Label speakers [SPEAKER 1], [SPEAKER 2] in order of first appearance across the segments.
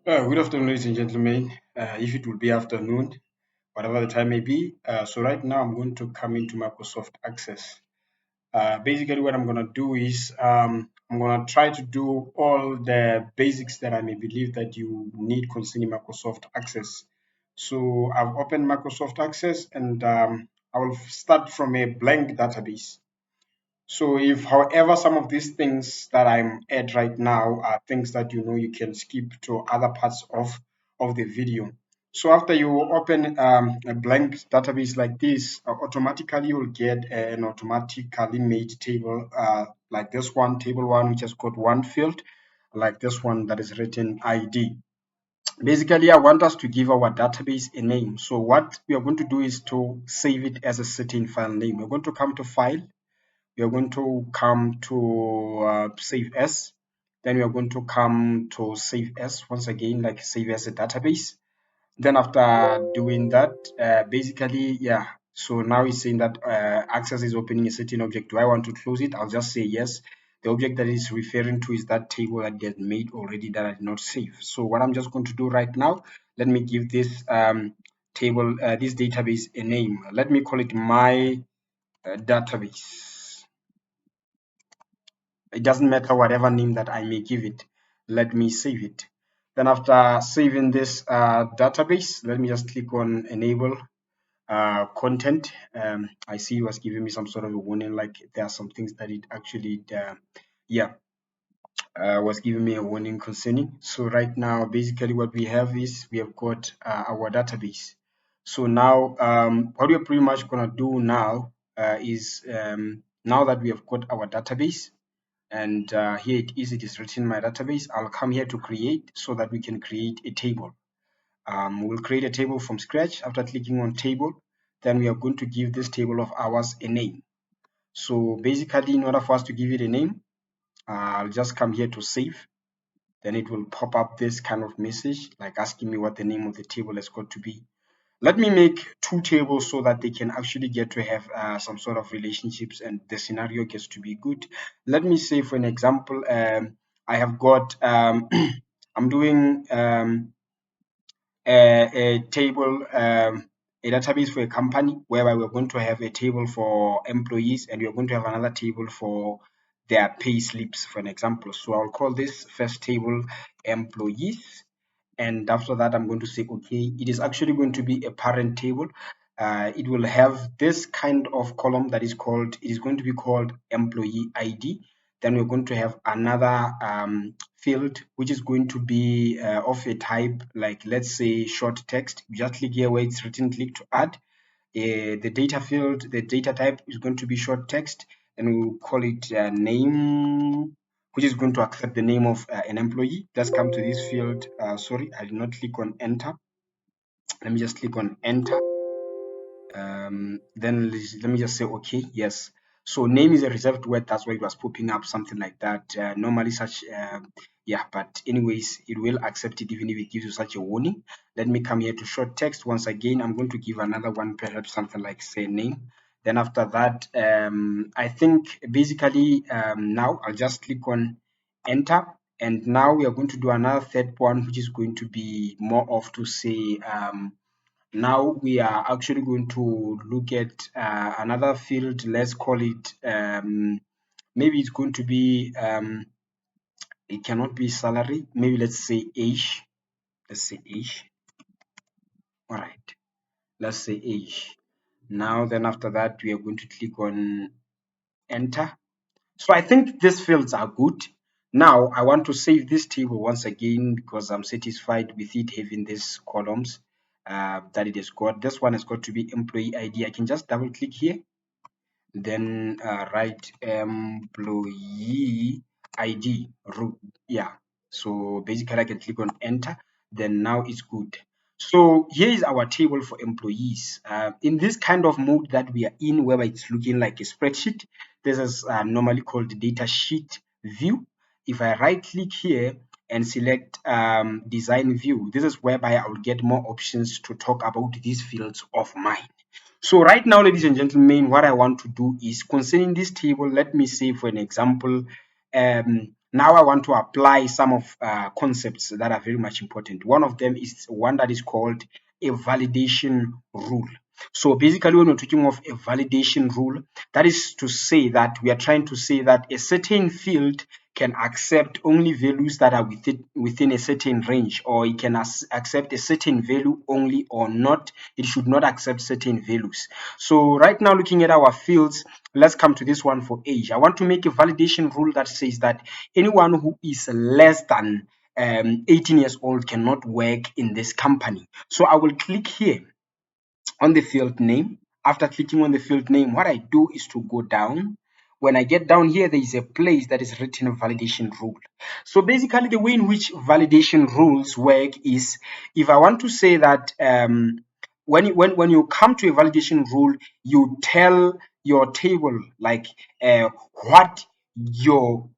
[SPEAKER 1] Good afternoon, ladies and gentlemen. If it will be afternoon, whatever the time may be. So right now, I'm going to come into Microsoft Access. Basically, what I'm going to do is I'm going to try to do all the basics that I may believe that you need concerning Microsoft Access. So I've opened Microsoft Access and I will start from a blank database. So if, however, some of these things that I'm at right now are things that you know you can skip to other parts of the video. So after you open a blank database like this, automatically you'll get an automatically made table like this one, table one, which has got one field, like this one that is written ID. Basically, I want us to give our database a name. So what we are going to do is to save it as a certain file name. We're going to come to File, we are going to come to save as, then we are going to come to save as once again, like save as a database. Then after doing that, basically, yeah, so now it's saying that access is opening a certain object. Do I want to close it? I'll just say yes. The object that is referring to is that table that get made already that I did not save. So what I'm just going to do right now, let me give this table, this database a name. Let me call it my database. It doesn't matter whatever name that I may give it. Let me save it. Then after saving this database, let me just click on enable content. I see it was giving me some sort of a warning, like there are some things that it actually, yeah, was giving me a warning concerning. So right now, basically what we have is we have got our database. So now, what we're pretty much gonna do now is now that we have got our database, and here it is written in my database. I'll come here to create so that we can create a table. We'll create a table from scratch. After clicking on table, then we are going to give this table of ours a name. So basically, in order for us to give it a name, I'll just come here to save. Then it will pop up this kind of message, like asking me what the name of the table has got to be. Let me make two tables so that they can actually get to have some sort of relationships and the scenario gets to be good. Let me say, for an example, I have got, I'm doing a table, a database for a company whereby we're going to have a table for employees and we're going to have another table for their pay slips, for an example. So I'll call this first table employees, and after that I'm going to say okay. It is actually going to be a parent table. It will have this kind of column that is called, it is going to be called employee ID. Then we're going to have another field which is going to be of a type, like let's say short text. You just click here where it's written, click to add. The data field, the data type is going to be short text, and we'll call it name, which is going to accept the name of an employee. Let's come to this field. Sorry, I did not click on enter. Let me just click on enter. Then let me just say okay, yes. So name is a reserved word, that's why it was popping up, something like that. Normally such yeah, but anyways, it will accept it even if it gives you such a warning. Let me come here to short text. Once again, I'm going to give another one, perhaps something like say name. Then after that, I think basically now I'll just click on enter, and now we are going to do another third one, which is going to be more of to say now we are actually going to look at another field. Let's call it maybe it's going to be it cannot be salary. Maybe let's say age. Let's say age. All right. Let's say age. Now then after that we are going to click on enter. So I think these fields are good. Now I want to save this table once again because I'm satisfied with it having these columns that it has got. This one has got to be employee ID. I can just double click here, then write employee ID root. Yeah. So basically I can click on enter. Then now it's good. So here is our table for employees. In this kind of mode that we are in, where it's looking like a spreadsheet, this is normally called data sheet view. If I right click here and select design view, this is whereby I will get more options to talk about these fields of mine. So right now, ladies and gentlemen, what I want to do is concerning this table, let me say for an example, now I want to apply some of concepts that are very much important. One of them is one that is called a validation rule. So basically, when we're talking of a validation rule, that is to say that we are trying to say that a certain field can accept only values that are within a certain range, or it can accept a certain value only, or not. It should not accept certain values. So right now, looking at our fields, let's come to this one for age. I want to make a validation rule that says that anyone who is less than 18 years old cannot work in this company. So I will click here on the field name. After clicking on the field name, what I do is to go down. When I get down here, there is a place that is written a validation rule. So basically, the way in which validation rules work is, if I want to say that when you come to a validation rule, you tell your table like what your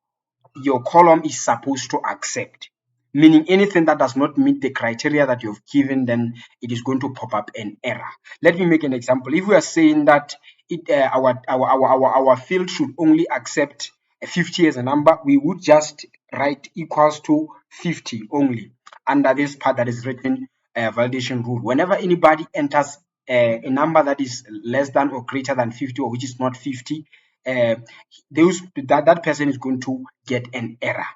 [SPEAKER 1] column is supposed to accept, meaning anything that does not meet the criteria that you've given, then it is going to pop up an error. Let me make an example. If we are saying that our field should only accept 50 as a number, we would just write equals to 50 only under this part that is written validation rule. Whenever anybody enters a number that is less than or greater than 50, or which is not 50, uh, that person is going to get an error.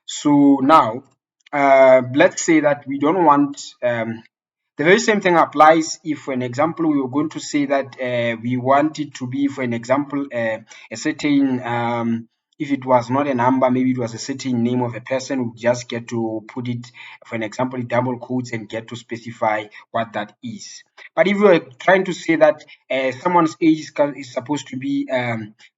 [SPEAKER 1] So now, let's say that we don't want the very same thing applies if, for an example, we were going to say that we want it to be, for an example, a certain, if it was not a number, maybe it was a certain name of a person, we just get to put it, for an example, double quotes and get to specify what that is. But if we are trying to say that someone's age is supposed to be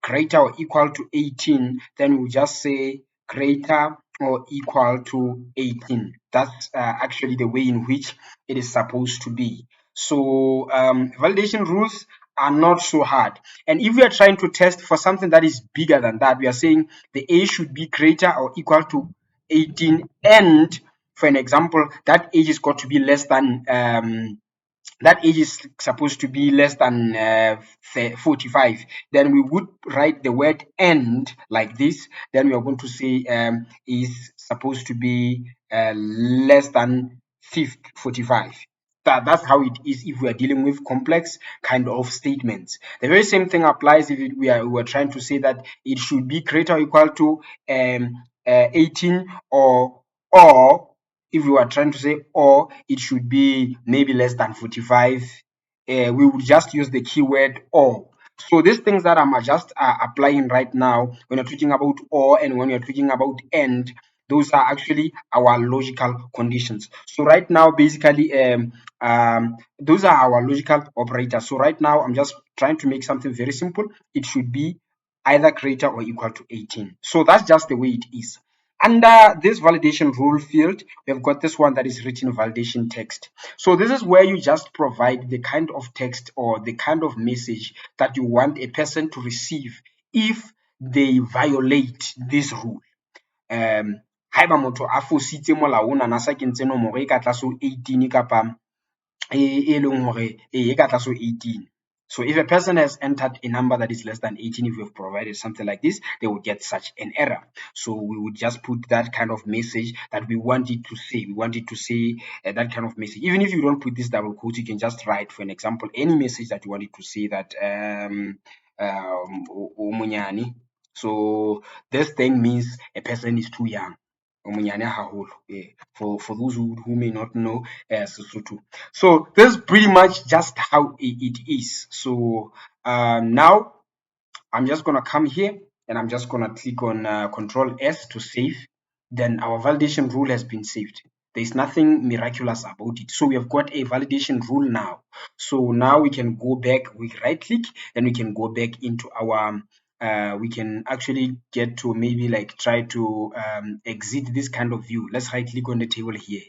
[SPEAKER 1] greater or equal to 18, then we just say greater or equal to 18. That's actually the way in which it is supposed to be. So validation rules are not so hard. And if we are trying to test for something that is bigger than that, we are saying the age should be greater or equal to 18, and for an example, that age is got to be less than that age is supposed to be less than 45, then we would write the word "and" like this. Then we are going to say is supposed to be less than 45. That's how it is if we are dealing with complex kind of statements. The very same thing applies if we are trying to say that it should be greater or equal to 18, or if we were trying to say or it should be maybe less than 45, we would just use the keyword or. So these things that I'm just applying right now, when you're talking about or and when you're talking about and, those are actually our logical conditions. So right now, basically, those are our logical operators. So right now, I'm just trying to make something very simple. It should be either greater or equal to 18. So that's just the way it is. Under this validation rule field, we've got this one that is written validation text. So this is where you just provide the kind of text or the kind of message that you want a person to receive if they violate this rule. Haeba motho a fositse molao ona, sa kentse nomoro e ka tlase ho 18 kapa e leng hore e ka tlase ho 18. So if a person has entered a number that is less than 18, if we've provided something like this, they will get such an error. So we would just put that kind of message that we want it to say. We want it to say that kind of message. Even if you don't put this double quote, you can just write, for an example, any message that you want it to say, that so this thing means a person is too young. For those who may not know Sesotho. So this is pretty much just how it is. So now I'm just gonna come here and I'm just gonna click on Control S to save. Then our validation rule has been saved. There's nothing miraculous about it. So we have got a validation rule now. So now we can go back, we right click, then we can go back into our we can actually get to maybe like try to exit this kind of view. Let's right click on the table here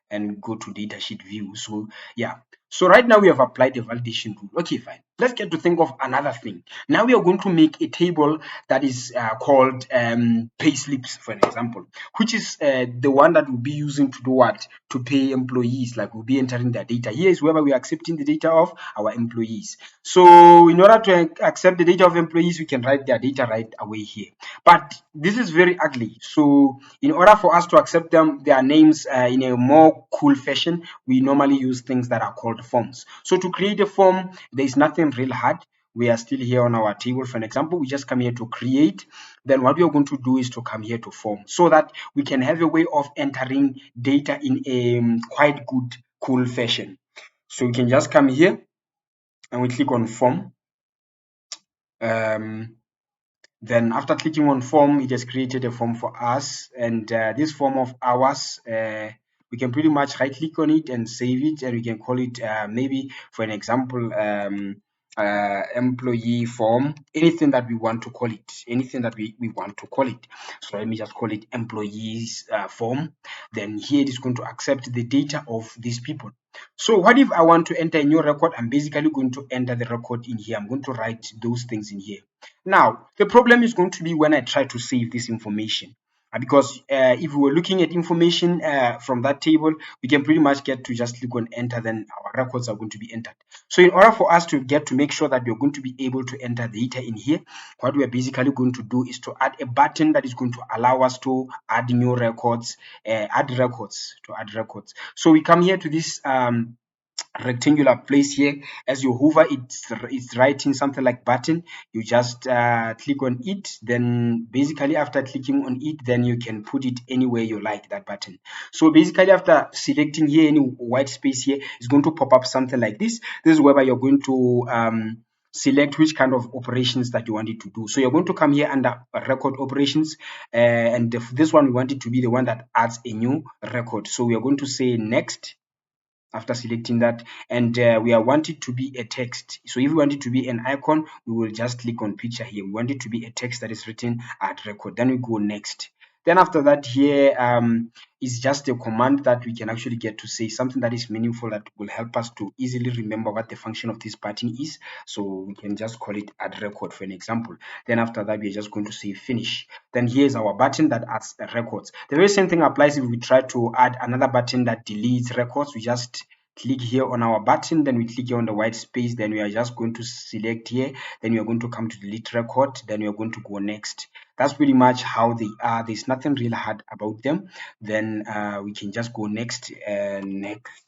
[SPEAKER 1] and go to datasheet view. So yeah, So right now we have applied the validation rule. Okay, fine. Let's get to think of another thing. Now we are going to make a table that is called pay slips, for an example, which is the one that we'll be using to do what? To pay employees, like we'll be entering their data. Here is where we are accepting the data of our employees. So in order to accept the data of employees, we can write their data right away here. But this is very ugly. So in order for us to accept their names in a more cool fashion, we normally use things that are called forms. So to create a form, there is nothing real hard. We are still here on our table. For an example, we just come here to create. Then what we are going to do is to come here to form, so that we can have a way of entering data in a quite good, cool fashion. So we can just come here and we click on form. Then after clicking on form, it has created a form for us, and this form of ours, we can pretty much right click on it and save it, and we can call it maybe, for an example, employee form, anything that we want to call it, anything that we want to call it. So let me just call it employees form. Then here it is going to accept the data of these people. So what if I want to enter a new record? I'm basically going to enter the record in here. I'm going to write those things in here. Now, the problem is going to be when I try to save this information. Because if we were looking at information from that table, we can pretty much get to just click on enter, then our records are going to be entered. So in order for us to get to make sure that we're going to be able to enter data in here, what we are basically going to do is to add a button that is going to allow us to add new records, add records. So we come here to this rectangular place here. As you hover, it's writing something like button. You just click on it. Then basically after clicking on it, then you can put it anywhere you like, that button. So basically after selecting here any white space here, it's going to pop up something like this. This is where you're going to select which kind of operations that you want it to do. So you're going to come here under record operations, and this one we want it to be the one that adds a new record. So we are going to say next after selecting that, and we are wanted to be a text. So if we want it to be an icon, we will just click on picture here. We want it to be a text that is written at record, then we go next. Then after that here is just a command that we can actually get to say something that is meaningful, that will help us to easily remember what the function of this button is. So we can just call it add record, for an example. Then after that, we're just going to say finish. Then here's our button that adds records. The very same thing applies if we try to add another button that deletes records. We just click here on our button, then we click here on the white space, then we are just going to select here, then we are going to come to delete record, then we are going to go next. That's pretty much how they are. There's nothing really hard about them. Then we can just go next and next.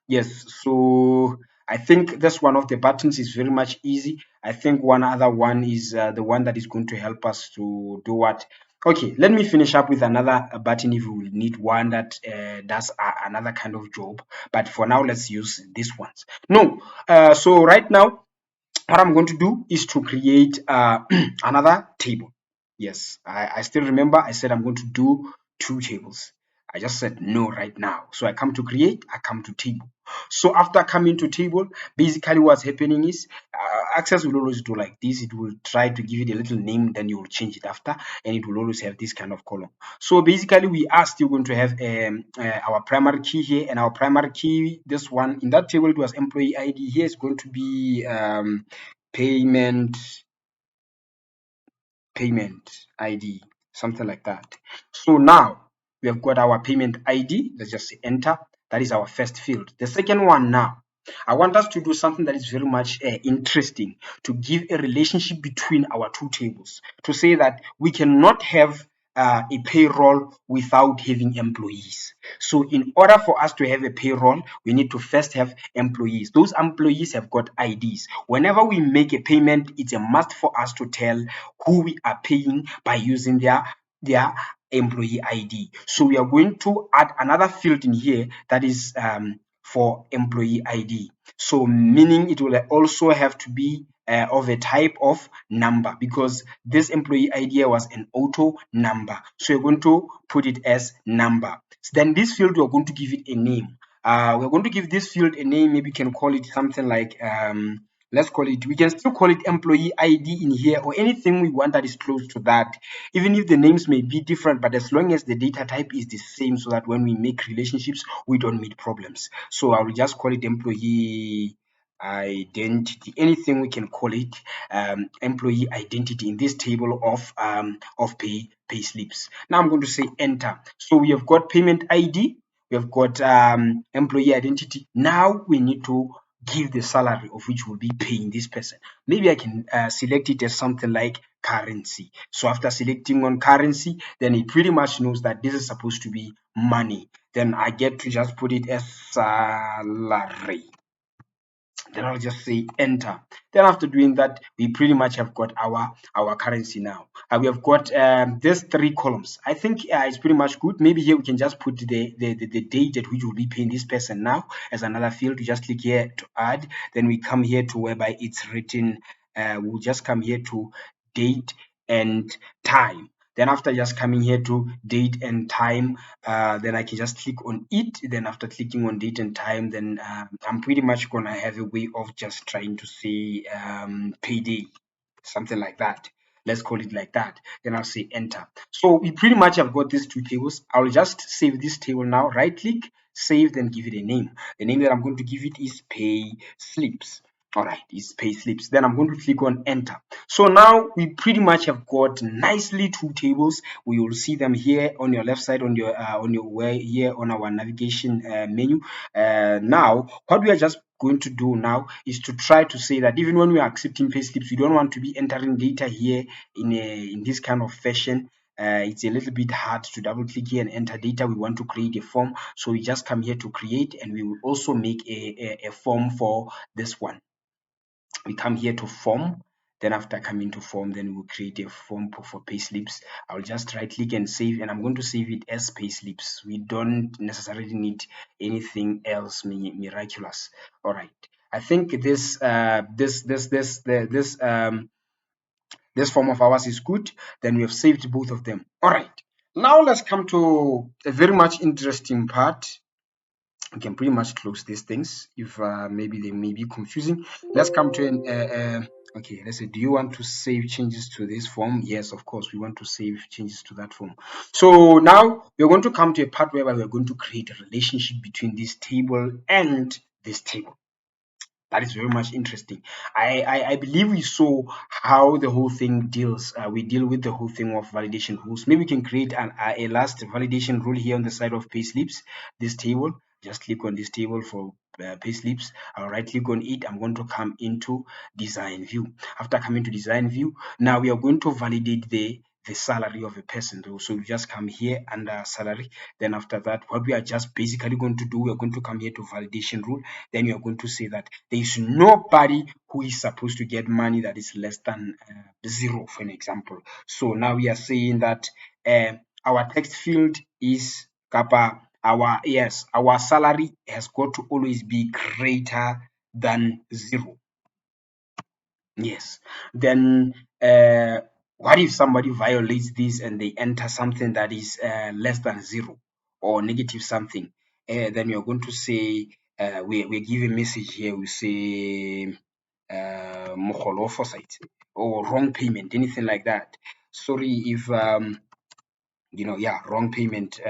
[SPEAKER 1] Yes, so I think this one of the buttons is very much easy. I think one other one is the one that is going to help us to do what. Okay, let me finish up with another button if we need one that does another kind of job. But for now, let's use these ones. No, so right now, what I'm going to do is to create another table. Yes, I still remember I said I'm going to do two tables. I just said no right now. So I come to create, I come to table. So after coming to table, basically what's happening is Access will always do like this. It will try to give it a little name, then you will change it after, and it will always have this kind of column. So basically we are still going to have our primary key here, and our primary key, this one in that table, it was employee ID. Here is going to be payment ID, something like that. So now we have got our payment ID. Let's just say enter. That is our first field. The second one now, I want us to do something that is very much interesting, to give a relationship between our two tables, to say that we cannot have a payroll without having employees. So in order for us to have a payroll, we need to first have employees. Those employees have got IDs. Whenever we make a payment, it's a must for us to tell who we are paying by using their employee ID. So we are going to add another field in here that is for employee ID. So meaning it will also have to be of a type of number, because this employee ID was an auto number. So you're going to put it as number. So then this field, we're going to give it a name. We're going to give this field a name. Maybe you can call it something like let's call it, we can still call it employee ID in here, or anything we want that is close to that, even if the names may be different, but as long as the data type is the same, so that when we make relationships we don't meet problems. So I will just call it employee identity, anything we can call it, employee identity in this table of pay slips. Now I'm going to say enter. So we have got payment ID, we have got employee identity. Now we need to give the salary of which we'll be paying this person. Maybe I can select it as something like currency. So after selecting on currency, then it pretty much knows that this is supposed to be money. Then I get to just put it as salary. Then I'll just say enter. Then after doing that, we pretty much have got our currency now. We have got these 3 columns. I think it's pretty much good. Maybe here we can just put the date at which we'll be paying this person now as another field. We just click here to add. Then we come here to whereby it's written. We'll just come here to date and time. Then after just coming here to date and time, then I can just click on it. Then after clicking on date and time, then I'm pretty much gonna have a way of just trying to say payday, something like that. Let's call it like that. Then I'll say enter. So we pretty much have got these 2 tables. I'll just save this table now. Right click, save, then give it a name. The name that I'm going to give it is pay slips. All right, it's pay slips. Then I'm going to click on enter. So now we pretty much have got nicely 2 tables. We will see them here on your left side on your way here on our navigation menu. Now what we are just going to do now is to try to say that even when we are accepting pay slips, we don't want to be entering data here in this kind of fashion. It's a little bit hard to double click here and enter data. We want to create a form, so we just come here to create, and we will also make a form for this one. We come here to form. Then after coming to form, then we'll create a form for payslips. I'll just right click and save, and I'm going to save it as payslips. We don't necessarily need anything else miraculous. All right, I think this this form of ours is good. Then we have saved both of them. All right, now let's come to a very much interesting part. We can pretty much close these things if maybe they may be confusing. Let's come to an okay, let's say, do you want to save changes to this form? Yes, of course, we want to save changes to that form. So now we're going to come to a part where we're going to create a relationship between this table and this table. That is very much interesting. I believe we saw how the whole thing deals. We deal with the whole thing of validation rules. Maybe we can create a last validation rule here on the side of payslips. This table. Just click on this table for payslips. I'll right click on it. I'm going to come into design view. After coming to design view, now we are going to validate the salary of a person though. So we just come here under salary. Then after that, what we are just basically going to do, we are going to come here to validation rule. Then you are going to say that there is nobody who is supposed to get money that is less than 0, for an example. So now we are saying that our text field is kappa, our salary has got to always be greater than 0. Yes. Then what if somebody violates this and they enter something that is less than 0 or negative something? Then you're going to say, we give a message here. We say mogolo foresight or wrong payment, anything like that. Sorry if wrong payment.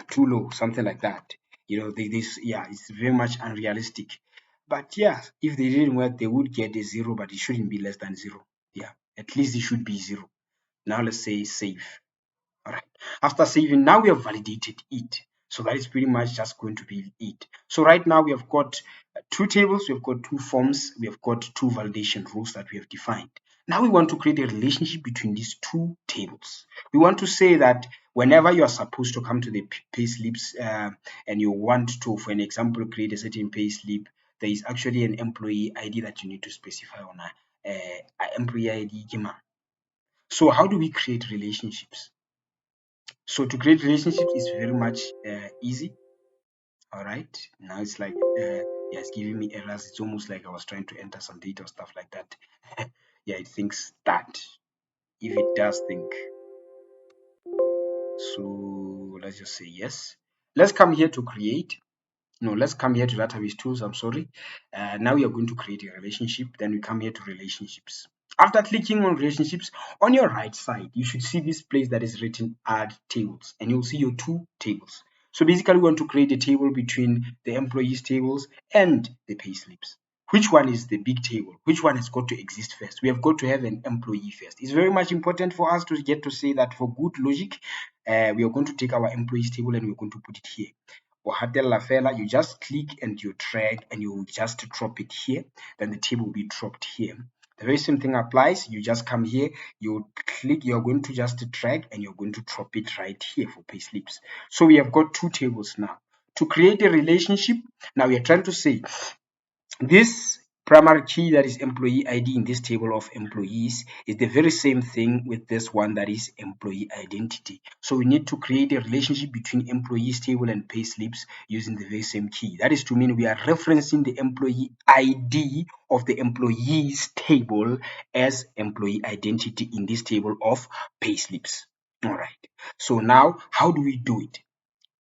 [SPEAKER 1] Too low, something like that. It's very much unrealistic. But yeah, if they didn't work, they would get a 0, but it shouldn't be less than 0. Yeah, at least it should be 0. Now let's say save. All right. After saving, now we have validated it. So that is pretty much just going to be it. So right now we have got 2 tables, we have got 2 forms, we have got 2 validation rules that we have defined. Now we want to create a relationship between these 2 tables. We want to say that whenever you are supposed to come to the pay slips and you want to, for an example, create a certain pay slip, there is actually an employee ID that you need to specify on a employee ID. So how do we create relationships? So to create relationships is very much easy. All right. Now it's like, it's giving me errors. It's almost like I was trying to enter some data or stuff like that. Yeah, it thinks that. If it does think. So let's just say yes. Let's come here to create. no, let's come here to database tools. I'm sorry. Now we are going to create a relationship. Then we come here to relationships. After clicking on relationships, on your right side, you should see this place that is written add tables, and you'll see your two tables. So basically, we want to create a table between the employees tables and the pay slips. Which one is the big table? Which one has got to exist first? We have got to have an employee first. It's very much important for us to get to say that for good logic, we are going to take our employees table and we're going to put it here. Or hatella fella, you just click and you drag and you just drop it here. Then the table will be dropped here. The very same thing applies. You just come here, you click, you're going to just drag and you're going to drop it right here for pay slips. So we have got two tables now. To create a relationship, now we are trying to say this primary key that is employee ID in this table of employees is the very same thing with this one that is employee identity. So we need to create a relationship between employees table and pay slips using the very same key. That is to mean we are referencing the employee ID of the employees table as employee identity in this table of pay slips. All right. So now how do we do it?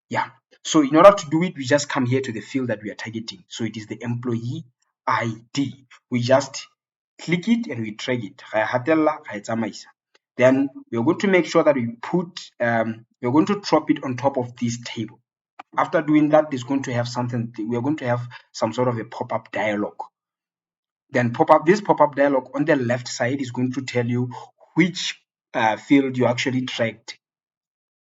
[SPEAKER 1] Yeah. So in order to do it, we just come here to the field that we are targeting. So it is the employee ID. We just click it and we drag it. Then we're going to make sure that we put, we're going to drop it on top of this table. After doing that, there's going to have something, we're going to have some sort of a pop-up dialog. Then this pop-up dialog on the left side is going to tell you which field you actually dragged,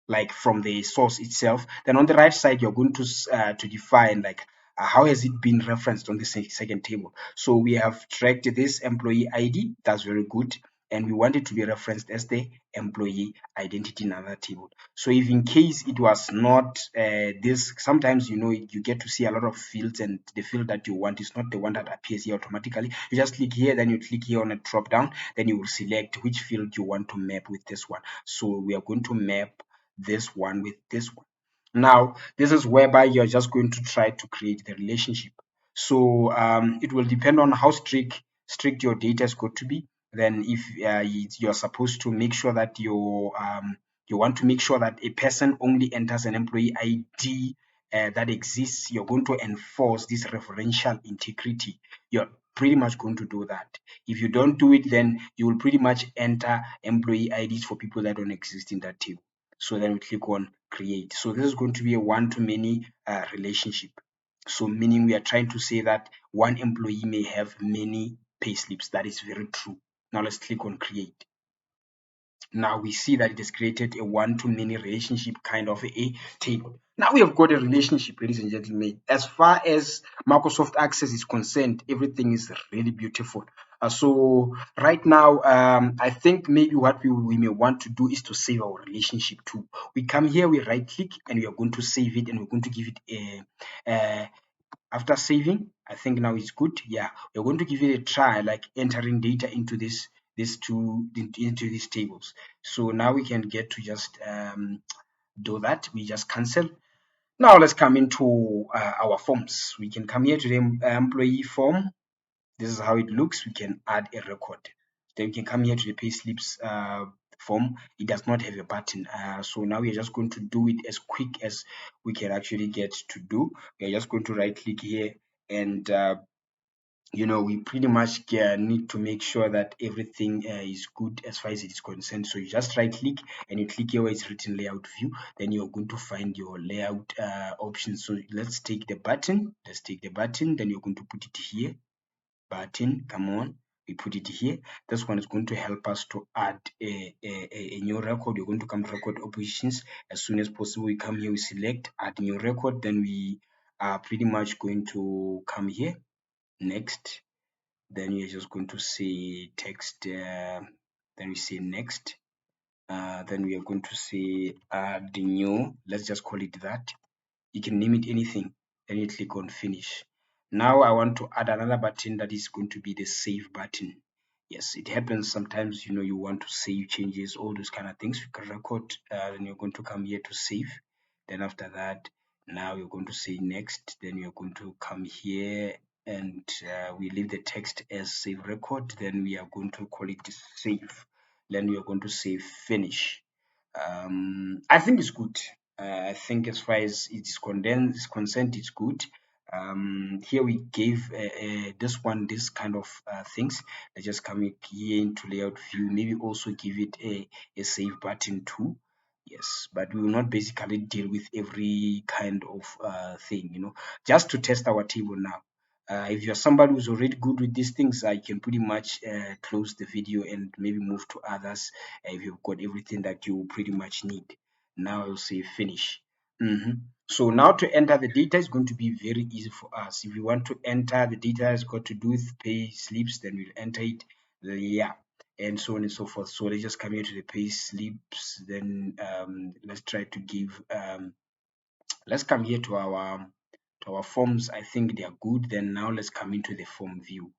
[SPEAKER 1] like from the source itself. Then on the right side, you're going to define like how has it been referenced on the second table. So we have tracked this employee ID. That's very good. And we want it to be referenced as the employee identity in another table. So if in case it was not this, sometimes you get to see a lot of fields and the field that you want is not the one that appears here automatically. You just click here, then you click here on a drop down, then you will select which field you want to map with this one. So we are going to map this one with this one. Now, this is whereby you're just going to try to create the relationship. So it will depend on how strict your data is going to be. Then if you're supposed to make sure that you want to make sure that a person only enters an employee ID that exists, you're going to enforce this referential integrity. You're pretty much going to do that. If you don't do it, then you will pretty much enter employee IDs for people that don't exist in that table. So then we click on create. So this is going to be a one-to-many relationship. So meaning we are trying to say that one employee may have many pay slips. That is very true. Now let's click on create. Now we see that it has created a one-to-many relationship kind of a table. Now we have got a relationship, ladies and gentlemen. As far as Microsoft Access is concerned, everything is really beautiful. So right now, I think maybe what we may want to do is to save our relationship too. We come here, we right click, and we are going to save it, and we're going to give it a after saving. I think now it's good. Yeah, we're going to give it a try, like entering data into into these tables. So now we can get to just do that. We just cancel. Now let's come into our forms. We can come here to the employee form. This is how it looks. We can add a record. Then we can come here to the pay slips form. It does not have a button. So now we're just going to do it as quick as we can actually get to do. We're just going to right click here and we pretty much need to make sure that everything is good as far as it is concerned. So you just right click and you click here where it's written layout view. Then you're going to find your layout options. So let's take the button. Then you're going to put it here. Button, come on, we put it here. This one is going to help us to add a new record. You're going to come to record options as soon as possible. We come here, we select add new record. Then we are pretty much going to come here, next. Then you're just going to say text. Then we say next. Then we are going to say add new. Let's just call it that. You can name it anything. Then you click on finish. Now I want to add another button that is going to be the save button. Yes, it happens sometimes, you want to save changes, all those kind of things. You can record, then you're going to come here to save. Then after that, now you're going to say next. Then you're going to come here and we leave the text as save record. Then we are going to call it save. Then we are going to say finish. I think it's good. I think as far as it is concerned, it's good. Here we gave this kind of things. Let's just come here into layout view, maybe also give it a save button too. Yes, but we will not basically deal with every kind of thing, just to test our table now. If you're somebody who's already good with these things, I can pretty much close the video and maybe move to others if you've got everything that you pretty much need. Now I'll say finish. So now to enter the data is going to be very easy for us. If we want to enter the data has got to do with pay slips, then we'll enter it, yeah, and so on and so forth. So let's just come here to the pay slips. Then let's try to give let's come here to our forms. I think they are good. Then now let's come into the form view.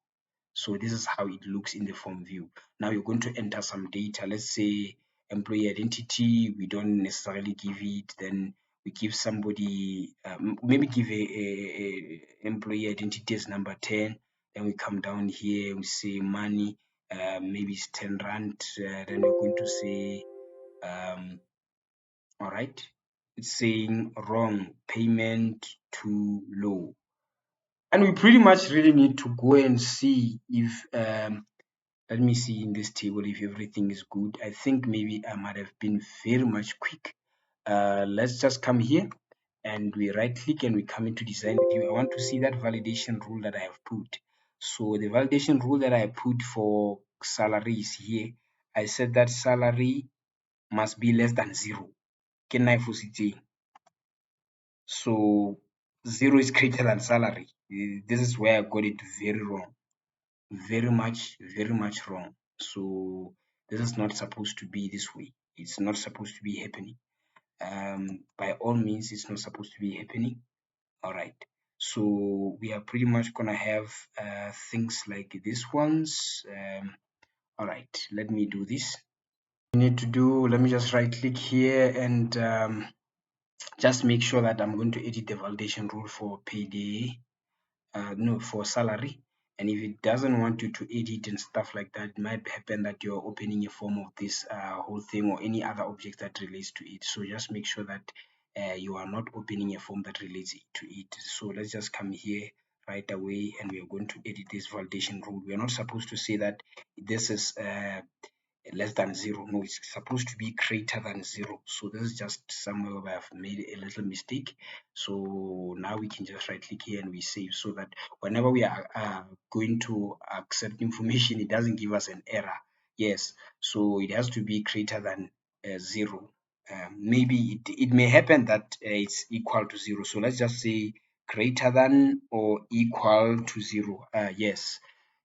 [SPEAKER 1] So this is how it looks in the form view. Now you're going to enter some data. Let's say employee identity. We don't necessarily give it. Then we give somebody, maybe give a employee identity as number 10. Then we come down here. We say money. Maybe it's 10 rand. Then we're going to say, all right. It's saying wrong, payment too low. And we pretty much really need to go and see if let me see in this table if everything is good. I think maybe I might have been very much quick. Let's just come here and we right click and we come into design view. I want to see that validation rule that I have put. So the validation rule that I put for salary is here. I said that salary must be less than 0. Can I So 0 is greater than salary. This is where I got it very wrong. Very much wrong. So this is not supposed to be this way. It's not supposed to be happening. By all means, it's not supposed to be happening. All right. So we are pretty much gonna have things like these ones. All right. Let me do this. Need to do. Let me just right click here and just make sure that I'm going to edit the validation rule for payday. No, for salary. And if it doesn't want you to edit and stuff like that, it might happen that you're opening a form of this whole thing or any other object that relates to it. So just make sure that you are not opening a form that relates to it. So let's just come here right away and we are going to edit this validation rule. We are not supposed to say that this is less than 0. No, it's supposed to be greater than 0. So this is just somewhere where I've made a little mistake. So now we can just right click here and we save, so that whenever we are going to accept information, it doesn't give us an error. Yes, so it has to be greater than 0. Maybe it may happen that it's equal to 0. So let's just say greater than or equal to 0. Yes,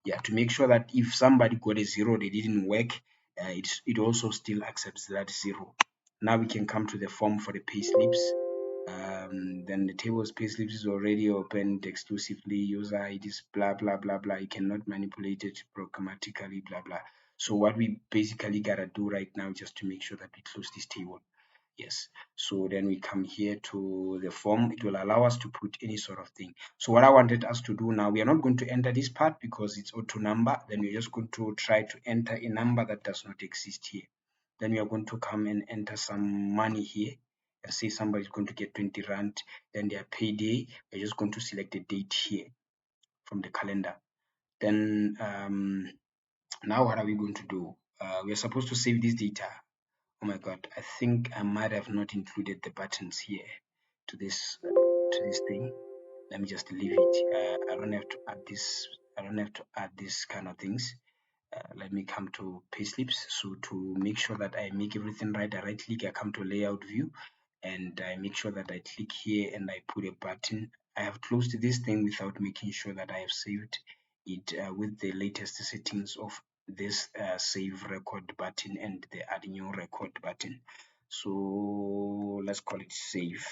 [SPEAKER 1] yeah, to make sure that if somebody got a 0, they didn't work, it also still accepts that 0. Now we can come to the form for the payslips. Then the table's payslips is already opened exclusively. User IDs, blah blah blah blah. You cannot manipulate it programmatically, blah blah. So what we basically gotta do right now, just to make sure that we close this table. Yes, so then we come here to the form. It will allow us to put any sort of thing. So what I wanted us to do now, we are not going to enter this part because it's auto number. Then we're just going to try to enter a number that does not exist here. Then we are going to come and enter some money here and say somebody's going to get 20 rand. Then their payday, we're just going to select the date here from the calendar. Then now what are we going to do? We're supposed to save this data. Oh my god, I think I might have not included the buttons here to this thing. Let me just leave it. I don't have to add this. I don't have to add this kind of things. Let me come to payslips. So to make sure that I make everything right, I right click, I come to layout view, and I make sure that I click here and I put a button. I have closed this thing without making sure that I have saved it with the latest settings of this save record button and the add new record button. So let's call it save.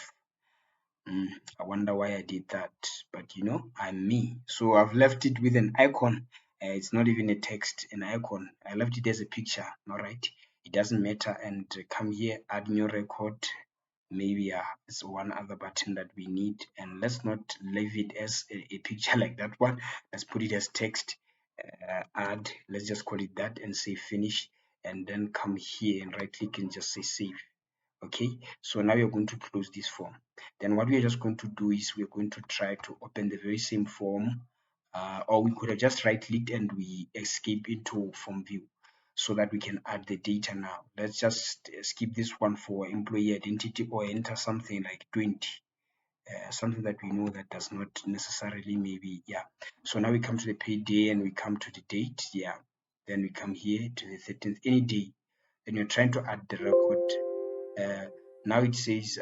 [SPEAKER 1] I wonder why I did that, but I'm me. So I've left it with an icon. It's not even a text, an icon. I left it as a picture, all right? It doesn't matter. And come here, add new record. Maybe it's one other button that we need. And let's not leave it as a picture like that one. Let's put it as text. Add, let's just call it that and say finish. And then come here and right click and just say save. Okay, so now we're going to close this form. Then what we're just going to do is we're going to try to open the very same form, or we could have just right-clicked and we escape into form view so that we can add the data now. Let's just skip this one for employee identity or enter something like 20. Something that we know that does not necessarily maybe, yeah. So now we come to the pay day and we come to the date, yeah. Then we come here to the 13th, any day. Then you're trying to add the record. Now it says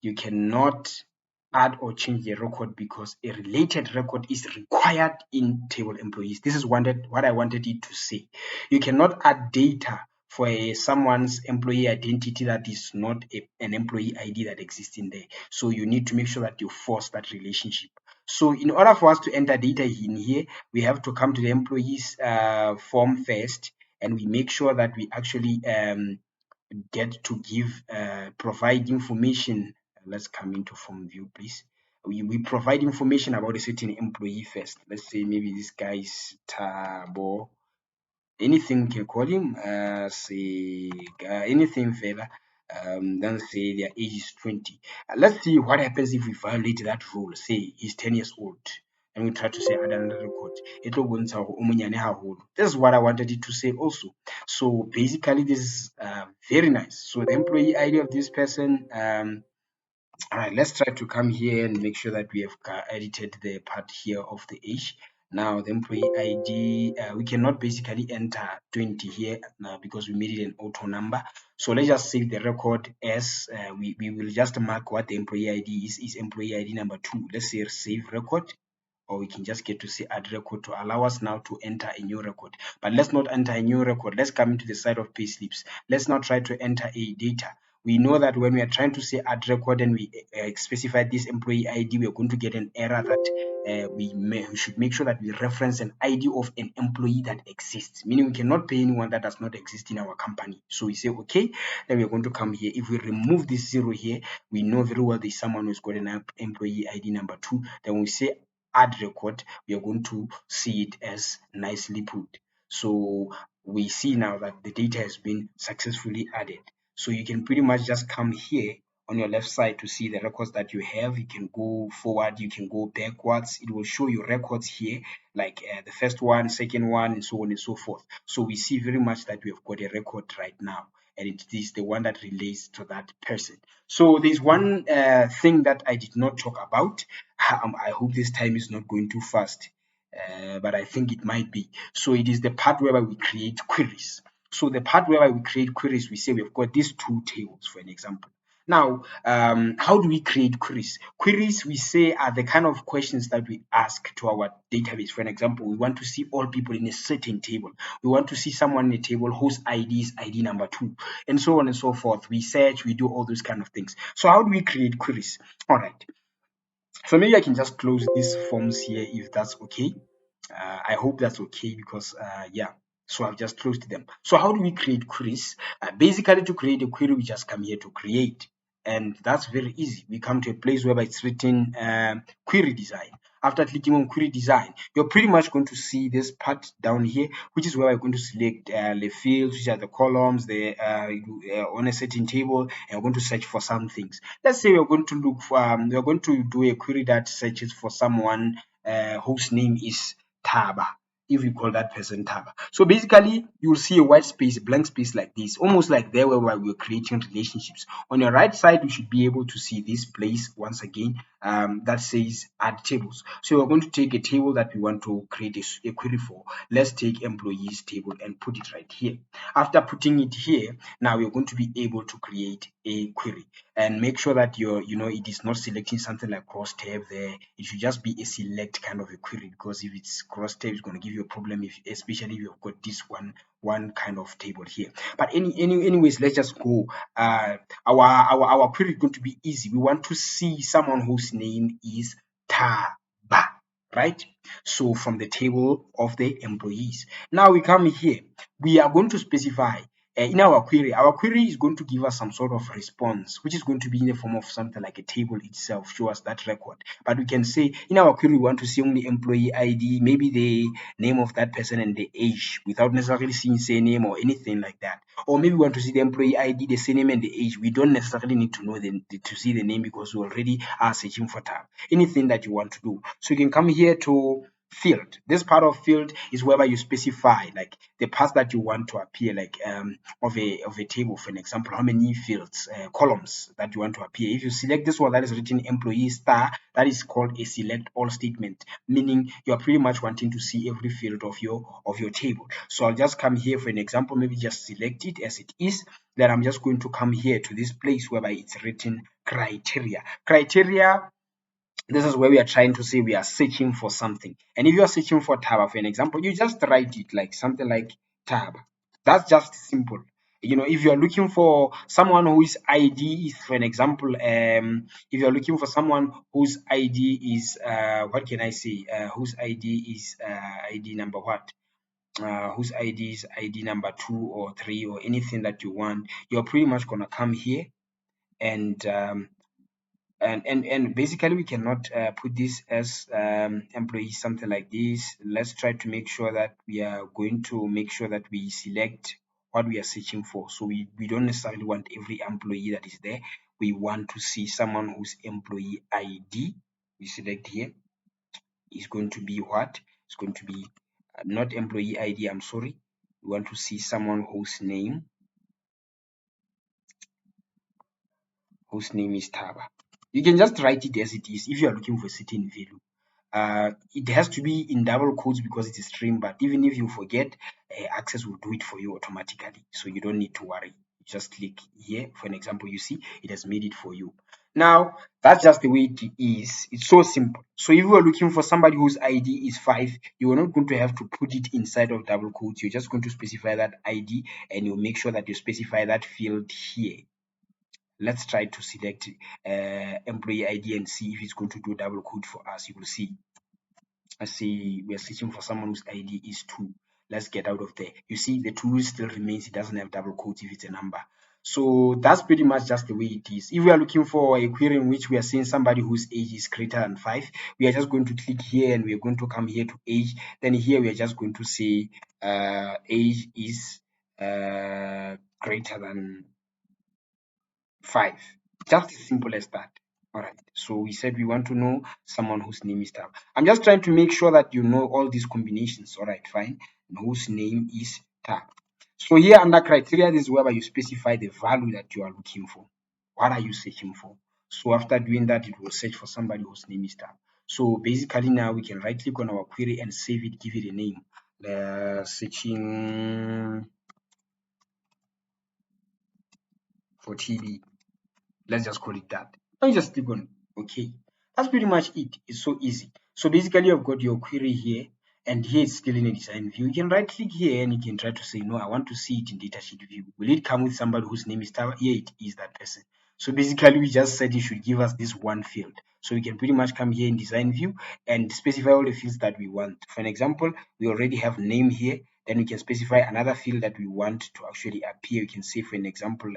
[SPEAKER 1] you cannot add or change the record because a related record is required in table employees. This is what I wanted it to say. You cannot add data for someone's employee identity that is not an employee ID that exists in there. So you need to make sure that you force that relationship. So in order for us to enter data in here, we have to come to the employees form first, and we make sure that we actually get to give provide information. Let's come into form view, please. We provide information about a certain employee first. Let's say maybe this guy is Tabo, anything we can call him, say anything further. Then say their age is 20. Let's see what happens if we violate that rule. Say he's 10 years old and we try to say add another record. This is what I wanted it to say also. So basically this is very nice. So the employee ID of this person, all right, let's try to come here and make sure that we have edited the part here of the age. Now the employee ID, we cannot basically enter 20 here now because we made it an auto number. So let's just save the record as we will just mark what the employee ID is employee ID number 2. Let's say save record, or we can just get to say add record to allow us now to enter a new record. But let's not enter a new record. Let's come into the side of payslips. Let's not try to enter a data. We know that when we are trying to say add record and we specify this employee ID, we are going to get an error that we should make sure that we reference an ID of an employee that exists, meaning we cannot pay anyone that does not exist in our company. So we say, okay, then we're going to come here. If we remove this 0 here, we know very well there's someone who's got an employee ID number 2. Then we say add record, we are going to see it as nicely put. So we see now that the data has been successfully added. So you can pretty much just come here on your left side to see the records that you have. You can go forward, you can go backwards. It will show you records here, like the first one, second one, and so on and so forth. So we see very much that we have got a record right now, and it is the one that relates to that person. So there's one thing that I did not talk about. I hope this time is not going too fast, but I think it might be. So it is the part where we create queries. So the part where we create queries, we say we've got these two tables, for an example. Now, how do we create queries? Queries, we say, are the kind of questions that we ask to our database. For an example, we want to see all people in a certain table. We want to see someone in a table whose ID is ID number 2, and so on and so forth. We search, we do all those kind of things. So how do we create queries? All right. So maybe I can just close these forms here if that's okay. I hope that's okay because yeah, so I've just closed them. So how do we create queries? Basically, to create a query, we just come here to create, and that's very easy. We come to a place whereby it's written query design. After clicking on query design, you're pretty much going to see this part down here, which is where we're going to select the fields, which are the columns, on a certain table, and we're going to search for some things. Let's say we're going to look for, we're going to do a query that searches for someone whose name is Taba, if we call that person Taba. So basically, you'll see a white space, a blank space like this, almost like there where we're creating relationships. On your right side, you should be able to see this place once again that says add tables. So we're going to take a table that we want to create a query for. Let's take employees table and put it right here. After putting it here, now we're going to be able to create a query, and make sure that it is not selecting something like cross tab there. It should just be a select kind of a query, because if it's cross tab, it's going to give you a problem, especially if you've got this one kind of table here. But anyways, let's just go. Our query is going to be easy. We want to see someone whose name is Taba, right? So from the table of the employees. Now we come here. We are going to specify in our query is going to give us some sort of response, which is going to be in the form of something like a table itself, show us that record. But we can say in our query, we want to see only employee ID, maybe the name of that person and the age, without necessarily seeing surname or anything like that. Or maybe we want to see the employee ID, the surname and the age. We don't necessarily need to know to see the name, because we already are searching for tab. Anything that you want to do. So you can come here to field. This part of field is whereby you specify like the parts that you want to appear, like of a table, for an example, how many fields, columns that you want to appear. If you select this one that is written employee star, that is called a select all statement, meaning you are pretty much wanting to see every field of your table. So I'll just come here for an example, maybe just select it as it is. Then I'm just going to come here to this place whereby it's written criteria. This is where we are trying to say we are searching for something. And if you are searching for tab, for an example, you just write it like something like tab. That's just simple. If you are looking for someone whose ID is, for an example, if you are looking for someone whose ID is, what can I say, whose ID is ID number what? Whose ID is ID number 2 or 3 or anything that you want, you're pretty much gonna come here and basically we cannot put this as employee something like this. Let's try to make sure that we are going to make sure that we select what we are searching for. So we don't necessarily want every employee that is there. We want to see someone whose employee ID, we select here, is going to be what? It's going to be not employee ID, I'm sorry. We want to see someone whose name is Taba. You can just write it as it is if you are looking for a certain value. It has to be in double quotes because it's a string, but even if you forget, Access will do it for you automatically, so you don't need to worry. You just click here. For an example, you see it has made it for you. Now that's just the way it is. It's so simple. So if you are looking for somebody whose ID is 5, you are not going to have to put it inside of double quotes. You're just going to specify that ID, and you make sure that you specify that field here. Let's try to select employee ID and see if it's going to do double quote for us. You will see. I see we are searching for someone whose ID is 2. Let's get out of there. You see the 2 still remains. It doesn't have double quotes if it's a number. So that's pretty much just the way it is. If we are looking for a query in which we are seeing somebody whose age is greater than 5, we are just going to click here and we are going to come here to age. Then here we are just going to say age is greater than 5. Just as simple as that. All right. So we said we want to know someone whose name is Tab. I'm just trying to make sure that you know all these combinations. All right, fine. And whose name is Tab. So here under criteria, this is where you specify the value that you are looking for. What are you searching for? So after doing that, it will search for somebody whose name is Tab. So basically now we can right click on our query and save it, give it a name. Searching for TB. Let's just call it that. Now you just click on OK. That's pretty much it. It's so easy. So basically you've got your query here, and here it's still in a design view. You can right click here and you can try to say, no, I want to see it in datasheet view. Will it come with somebody whose name is Taba? Here it is, that person. So basically we just said it should give us this one field. So we can pretty much come here in design view and specify all the fields that we want. For an example, we already have name here. Then we can specify another field that we want to actually appear. We can say, for an example,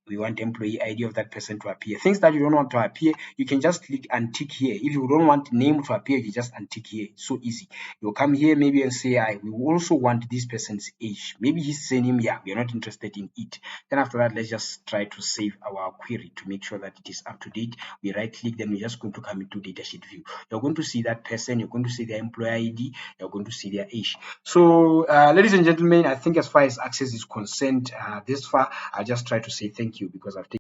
[SPEAKER 1] we want employee ID of that person to appear. Things that you don't want to appear, you can just click and tick here. If you don't want name to appear, you just untick here. It's so easy. You'll come here maybe and say, we also want this person's age. Maybe his surname, yeah, we are not interested in it. Then after that, let's just try to save our query to make sure that it is up to date. We right click, then we're just going to come into datasheet view. You're going to see that person, you're going to see their employee ID, you're going to see their age. So ladies and gentlemen, I think as far as Access is concerned, this far, I'll just try to say thank you because I've taken